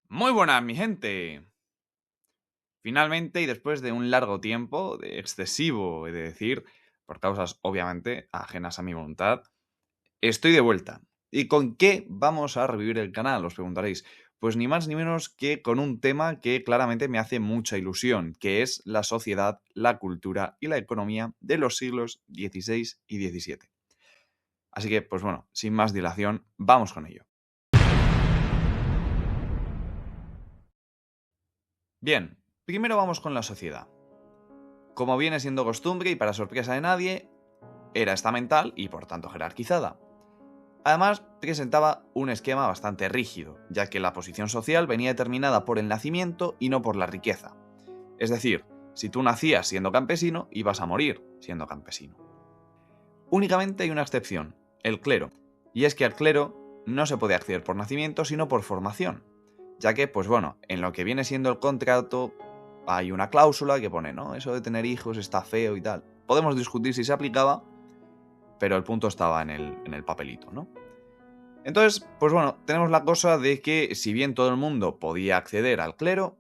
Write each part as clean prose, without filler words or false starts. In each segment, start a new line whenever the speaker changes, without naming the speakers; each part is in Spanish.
Muy buenas, mi gente. Finalmente, y después de un largo tiempo, de excesivo, he de decir, por causas obviamente ajenas a mi voluntad, estoy de vuelta. ¿Y con qué vamos a revivir el canal? Os preguntaréis. Pues ni más ni menos que con un tema que claramente me hace mucha ilusión, que es la sociedad, la cultura y la economía de los siglos XVI y XVII. Así que, pues bueno, sin más dilación, vamos con ello. Bien, primero vamos con la sociedad. Como viene siendo costumbre y para sorpresa de nadie, era estamental y por tanto jerarquizada. Además, presentaba un esquema bastante rígido, ya que la posición social venía determinada por el nacimiento y no por la riqueza. Es decir, si tú nacías siendo campesino, ibas a morir siendo campesino. Únicamente hay una excepción, el clero, y es que al clero no se puede acceder por nacimiento sino por formación, ya que, pues bueno, en lo que viene siendo el contrato hay una cláusula que pone, ¿no? Eso de tener hijos está feo y tal. Podemos discutir si se aplicaba, pero el punto estaba en el papelito, ¿no? Entonces, pues bueno, tenemos la cosa de que si bien todo el mundo podía acceder al clero,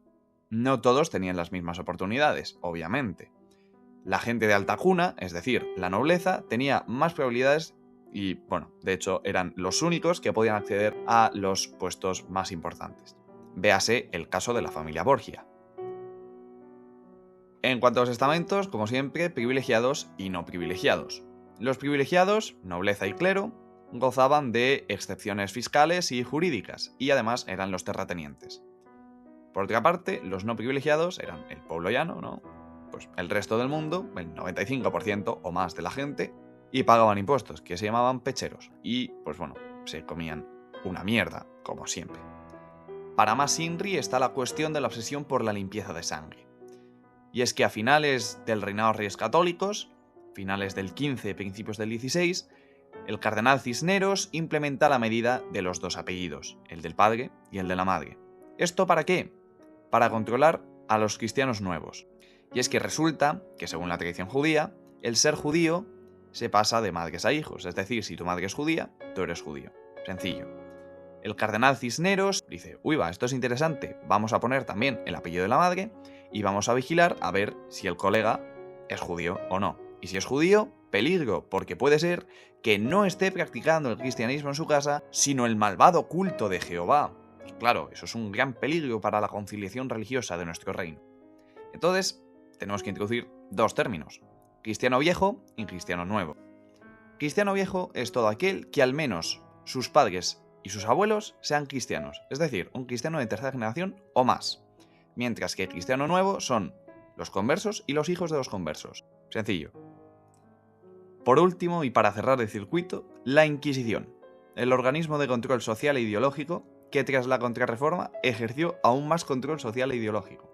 no todos tenían las mismas oportunidades, obviamente. La gente de alta cuna, es decir, la nobleza, tenía más probabilidades y, bueno, de hecho eran los únicos que podían acceder a los puestos más importantes. Véase el caso de la familia Borgia. En cuanto a los estamentos, como siempre, privilegiados y no privilegiados. Los privilegiados, nobleza y clero, gozaban de excepciones fiscales y jurídicas, y además eran los terratenientes. Por otra parte, los no privilegiados eran el pueblo llano, ¿no? Pues el resto del mundo, el 95% o más de la gente, y pagaban impuestos, que se llamaban pecheros, y pues bueno, se comían una mierda, como siempre. Para más Inri está la cuestión de la obsesión por la limpieza de sangre. Y es que a finales del reinado de Reyes Católicos, finales del 15, principios del 16, el cardenal Cisneros implementa la medida de los dos apellidos, el del padre y el de la madre. ¿Esto para qué? Para controlar a los cristianos nuevos. Y es que resulta que, según la tradición judía, el ser judío se pasa de madres a hijos, es decir, si tu madre es judía, tú eres judío. Sencillo. El cardenal Cisneros dice, uy va, esto es interesante, vamos a poner también el apellido de la madre y vamos a vigilar a ver si el colega es judío o no. Y si es judío, peligro, porque puede ser que no esté practicando el cristianismo en su casa, sino el malvado culto de Jehová. Y claro, eso es un gran peligro para la conciliación religiosa de nuestro reino. Entonces, tenemos que introducir dos términos, cristiano viejo y cristiano nuevo. Cristiano viejo es todo aquel que al menos sus padres y sus abuelos sean cristianos, es decir, un cristiano de tercera generación o más. Mientras que cristiano nuevo son los conversos y los hijos de los conversos. Sencillo. Por último, y para cerrar el circuito, la Inquisición, el organismo de control social e ideológico que tras la Contrarreforma ejerció aún más control social e ideológico.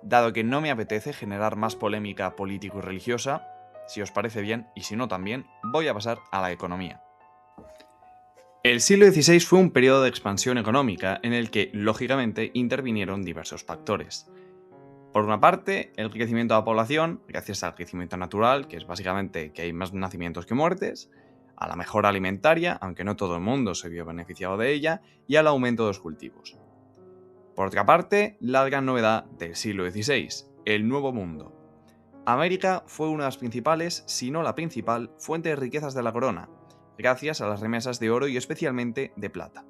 Dado que no me apetece generar más polémica político y religiosa, si os parece bien, y si no también, voy a pasar a la economía. El siglo XVI fue un periodo de expansión económica en el que, lógicamente, intervinieron diversos factores. Por una parte, el crecimiento de la población, gracias al crecimiento natural, que es básicamente que hay más nacimientos que muertes, a la mejora alimentaria, aunque no todo el mundo se vio beneficiado de ella, y al aumento de los cultivos. Por otra parte, la gran novedad del siglo XVI, el Nuevo Mundo. América fue una de las principales, si no la principal, fuente de riquezas de la corona, gracias a las remesas de oro y especialmente de plata.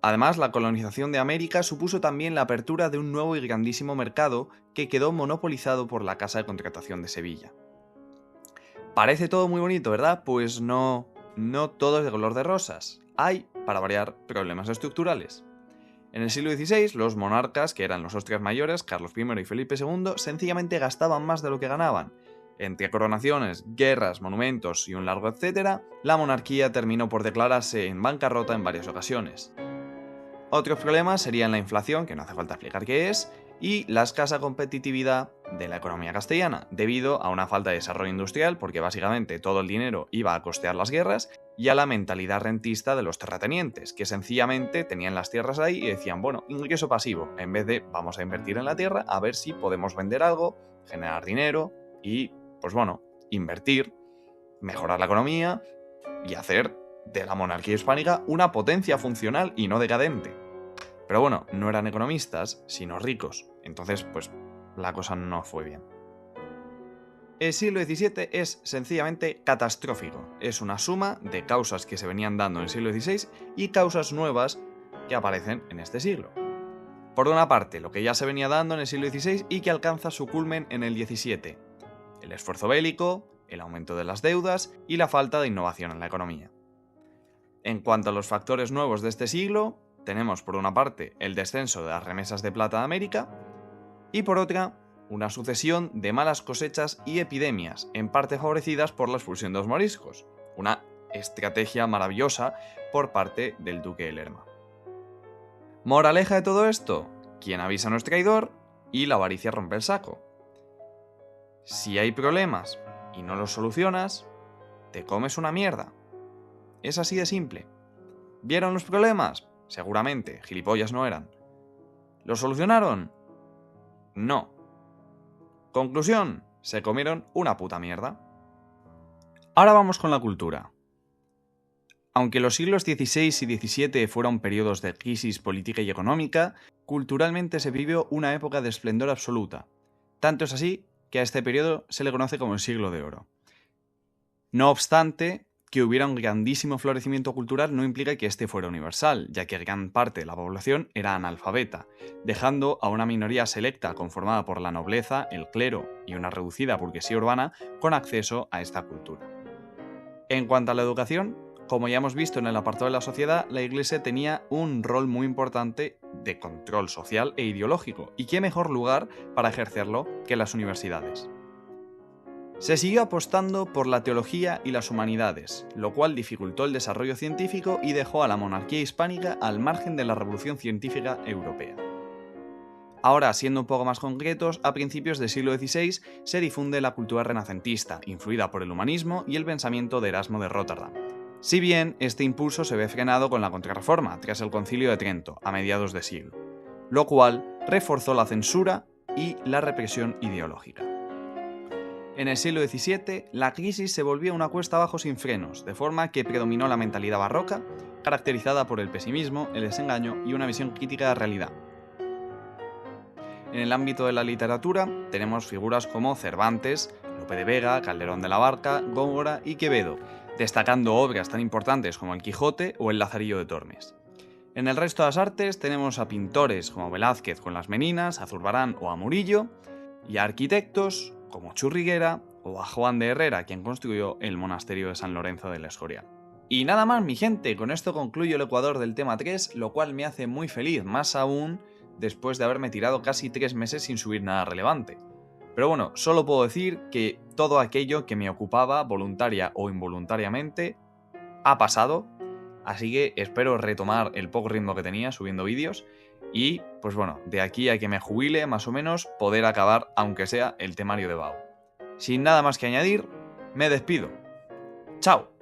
Además, la colonización de América supuso también la apertura de un nuevo y grandísimo mercado que quedó monopolizado por la Casa de Contratación de Sevilla. Parece todo muy bonito, ¿verdad? Pues no todo es de color de rosas. Hay, para variar, problemas estructurales. En el siglo XVI, los monarcas, que eran los Austrias mayores, Carlos I y Felipe II, sencillamente gastaban más de lo que ganaban. Entre coronaciones, guerras, monumentos y un largo etcétera, la monarquía terminó por declararse en bancarrota en varias ocasiones. Otros problemas serían la inflación, que no hace falta explicar qué es, y la escasa competitividad de la economía castellana, debido a una falta de desarrollo industrial, porque básicamente todo el dinero iba a costear las guerras, y a la mentalidad rentista de los terratenientes, que sencillamente tenían las tierras ahí y decían, bueno, ingreso pasivo, en vez de vamos a invertir en la tierra a ver si podemos vender algo, generar dinero y, pues bueno, invertir, mejorar la economía y hacer de la monarquía hispánica una potencia funcional y no decadente. Pero bueno, no eran economistas, sino ricos. Entonces, pues, la cosa no fue bien. El siglo XVII es sencillamente catastrófico. Es una suma de causas que se venían dando en el siglo XVI y causas nuevas que aparecen en este siglo. Por una parte, lo que ya se venía dando en el siglo XVI y que alcanza su culmen en el XVII. El esfuerzo bélico, el aumento de las deudas y la falta de innovación en la economía. En cuanto a los factores nuevos de este siglo, tenemos por una parte el descenso de las remesas de plata de América y por otra una sucesión de malas cosechas y epidemias, en parte favorecidas por la expulsión de los moriscos, una estrategia maravillosa por parte del duque de Lerma. Moraleja de todo esto, quien avisa no es traidor y la avaricia rompe el saco. Si hay problemas y no los solucionas, te comes una mierda. Es así de simple. ¿Vieron los problemas? Seguramente, gilipollas no eran. ¿Los solucionaron? No. Conclusión, se comieron una puta mierda. Ahora vamos con la cultura. Aunque los siglos XVI y XVII fueron periodos de crisis política y económica, culturalmente se vivió una época de esplendor absoluta. Tanto es así que a este periodo se le conoce como el siglo de oro. No obstante, que hubiera un grandísimo florecimiento cultural no implica que este fuera universal, ya que gran parte de la población era analfabeta, dejando a una minoría selecta conformada por la nobleza, el clero y una reducida burguesía urbana con acceso a esta cultura. En cuanto a la educación, como ya hemos visto en el apartado de la sociedad, la Iglesia tenía un rol muy importante de control social e ideológico, y qué mejor lugar para ejercerlo que las universidades. Se siguió apostando por la teología y las humanidades, lo cual dificultó el desarrollo científico y dejó a la monarquía hispánica al margen de la revolución científica europea. Ahora, siendo un poco más concretos, a principios del siglo XVI se difunde la cultura renacentista, influida por el humanismo y el pensamiento de Erasmo de Róterdam. Si bien este impulso se ve frenado con la Contrarreforma, tras el Concilio de Trento, a mediados de siglo, lo cual reforzó la censura y la represión ideológica. En el siglo XVII, la crisis se volvió una cuesta abajo sin frenos, de forma que predominó la mentalidad barroca, caracterizada por el pesimismo, el desengaño y una visión crítica de la realidad. En el ámbito de la literatura, tenemos figuras como Cervantes, Lope de Vega, Calderón de la Barca, Góngora y Quevedo, destacando obras tan importantes como El Quijote o El Lazarillo de Tormes. En el resto de las artes tenemos a pintores como Velázquez con Las Meninas, a Zurbarán o a Murillo, y a arquitectos como Churriguera o a Juan de Herrera, quien construyó el monasterio de San Lorenzo del Escorial. Y nada más, mi gente, con esto concluyo el Ecuador del tema 3, lo cual me hace muy feliz, más aún después de haberme tirado casi 3 meses sin subir nada relevante. Pero bueno, solo puedo decir que todo aquello que me ocupaba, voluntaria o involuntariamente, ha pasado, así que espero retomar el poco ritmo que tenía subiendo vídeos y, pues bueno, de aquí a que me jubile, más o menos, poder acabar, aunque sea, el temario de BAU. Sin nada más que añadir, me despido. ¡Chao!